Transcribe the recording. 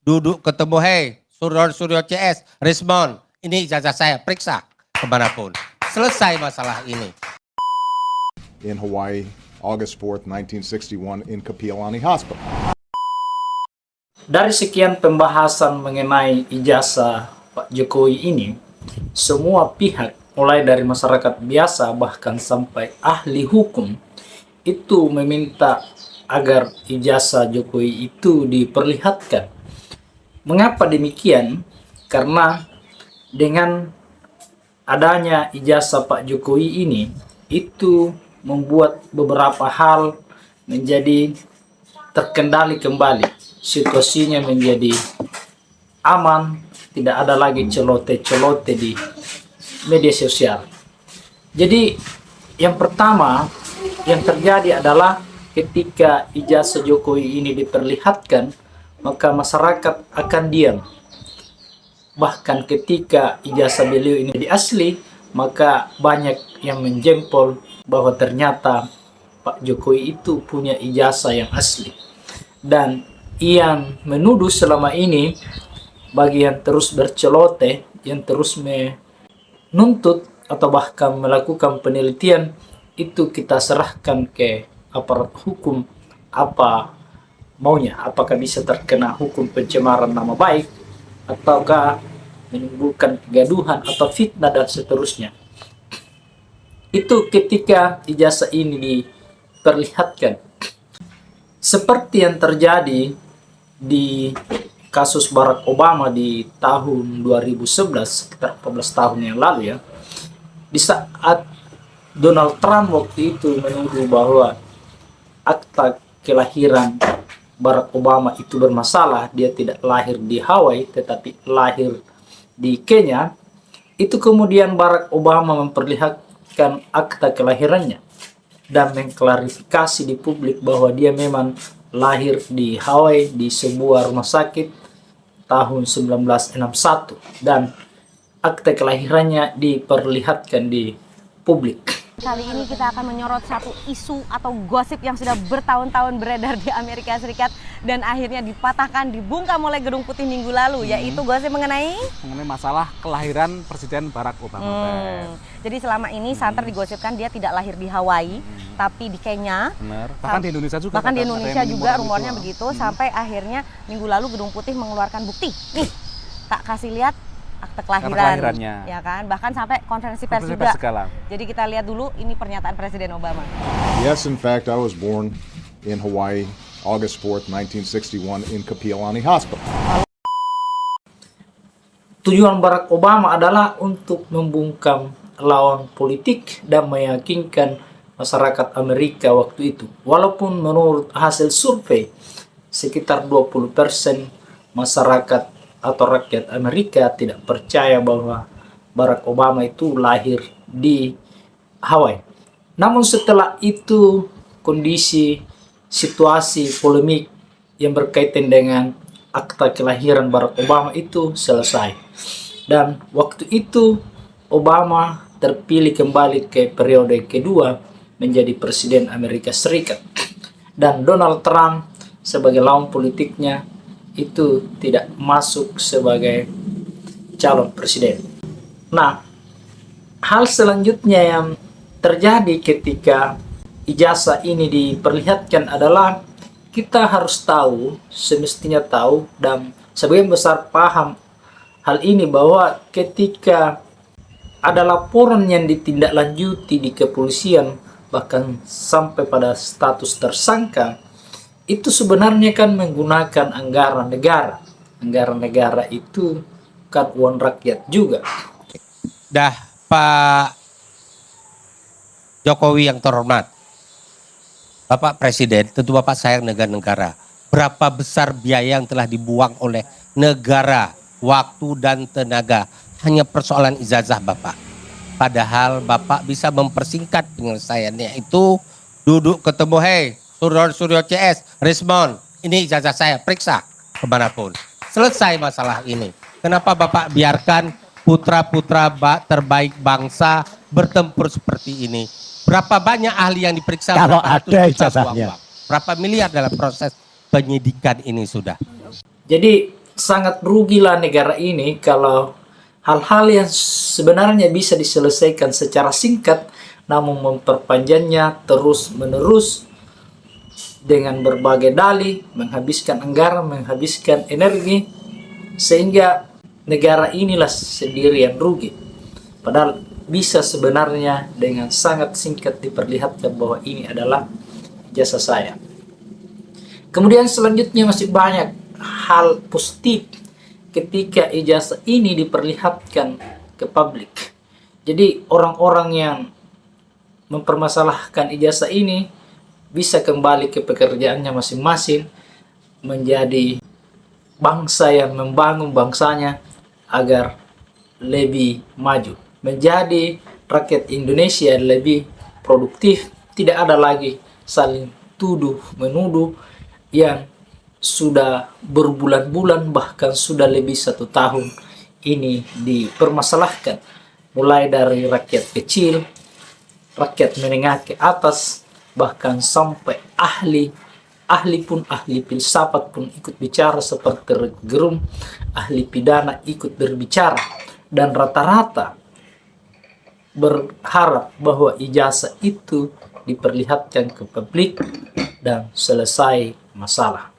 duduk ketemu, hey, Suryo CS, respon, ini ijazah saya, periksa kemanapun. Selesai masalah ini. In Hawaii, August 4th, 1961, in Kapiolani Hospital. Dari sekian pembahasan mengenai ijazah Pak Jokowi ini, semua pihak, mulai dari masyarakat biasa bahkan sampai ahli hukum, itu meminta agar ijazah Jokowi itu diperlihatkan. Mengapa demikian? Karena dengan adanya ijazah Pak Jokowi ini, itu membuat beberapa hal menjadi terkendali kembali. Situasinya menjadi aman, tidak ada lagi celote-celote di media sosial. Jadi yang pertama yang terjadi adalah ketika ijazah Jokowi ini diperlihatkan, maka masyarakat akan diam. Bahkan ketika ijazah beliau ini asli, maka banyak yang menjempol bahwa ternyata Pak Jokowi itu punya ijazah yang asli. Dan yang menuduh selama ini bagi yang terus bercelote, yang terus menuntut atau bahkan melakukan penelitian, itu kita serahkan ke aparat hukum apa maunya. Apakah bisa terkena hukum pencemaran nama baik, ataukah menimbulkan kegaduhan atau fitnah dan seterusnya. Itu ketika ijazah ini diperlihatkan. Seperti yang terjadi di kasus Barack Obama di tahun 2011, sekitar 14 tahun yang lalu ya. Di saat Donald Trump waktu itu menuduh bahwa akta kelahiran Barack Obama itu bermasalah, dia tidak lahir di Hawaii tetapi lahir di Kenya. Itu kemudian Barack Obama memperlihatkan akta kelahirannya dan mengklarifikasi di publik bahwa dia memang lahir di Hawaii di sebuah rumah sakit tahun 1961 dan akta kelahirannya diperlihatkan di publik. Kali ini kita akan menyorot satu isu atau gosip yang sudah bertahun-tahun beredar di Amerika Serikat dan akhirnya dipatahkan, dibungkam oleh Gedung Putih minggu lalu, yaitu gosip mengenai masalah kelahiran Presiden Barack Obama. Jadi selama ini santer digosipkan dia tidak lahir di Hawaii, tapi di Kenya. Benar. Bahkan di Indonesia juga. Bahkan di Indonesia juga rumornya begitu, sampai akhirnya minggu lalu Gedung Putih mengeluarkan bukti. Nih, tak kasih lihat akte kelahirannya, ya kan? Bahkan sampai konferensi pers juga. Jadi kita lihat dulu ini pernyataan Presiden Obama. Yes, in fact, I was born in Hawaii, August 4th, 1961, in Kapiolani Hospital. Tujuan Barack Obama adalah untuk membungkam lawan politik dan meyakinkan masyarakat Amerika waktu itu. Walaupun menurut hasil survei, sekitar 20% masyarakat atau rakyat Amerika tidak percaya bahwa Barack Obama itu lahir di Hawaii. Namun setelah itu kondisi situasi polemik yang berkaitan dengan akta kelahiran Barack Obama itu selesai. Dan waktu itu Obama terpilih kembali ke periode kedua menjadi Presiden Amerika Serikat. Dan Donald Trump sebagai lawan politiknya itu tidak masuk sebagai calon presiden. Nah, hal selanjutnya yang terjadi ketika ijazah ini diperlihatkan adalah kita harus tahu, semestinya tahu dan sebagian besar paham hal ini bahwa ketika ada laporan yang ditindaklanjuti di kepolisian bahkan sampai pada status tersangka, itu sebenarnya kan menggunakan anggaran negara. Anggaran negara itu kan uang rakyat juga. Dah, Pak Jokowi yang terhormat, Bapak Presiden, tentu Bapak sayang negara. Berapa besar biaya yang telah dibuang oleh negara, waktu dan tenaga, hanya persoalan ijazah Bapak. Padahal Bapak bisa mempersingkat penyelesaiannya itu duduk ketemu, hey, Suryo CS, respon, ini ijazah saya, periksa kemanapun. Selesai masalah ini. Kenapa Bapak biarkan putra-putra terbaik bangsa bertempur seperti ini? Berapa banyak ahli yang diperiksa? Kalau ada ijazahnya. Berapa miliar dalam proses penyidikan ini sudah? Jadi sangat rugilah negara ini kalau hal-hal yang sebenarnya bisa diselesaikan secara singkat namun memperpanjangnya terus-menerus dengan berbagai dalih, menghabiskan anggaran, menghabiskan energi, sehingga negara inilah sendiri yang rugi. Padahal bisa sebenarnya dengan sangat singkat diperlihatkan bahwa ini adalah jasa saya. Kemudian selanjutnya masih banyak hal positif ketika ijazah ini diperlihatkan ke publik. Jadi orang-orang yang mempermasalahkan ijazah ini bisa kembali ke pekerjaannya masing-masing, menjadi bangsa yang membangun bangsanya agar lebih maju, menjadi rakyat Indonesia yang lebih produktif. Tidak ada lagi saling tuduh menuduh yang sudah berbulan-bulan bahkan sudah lebih 1 tahun ini dipermasalahkan, mulai dari rakyat kecil, rakyat menengah ke atas, bahkan sampai ahli filsafat pun ikut bicara seperti Roky Gerung, ahli pidana ikut berbicara, dan rata-rata berharap bahwa ijazah itu diperlihatkan ke publik dan selesai masalah.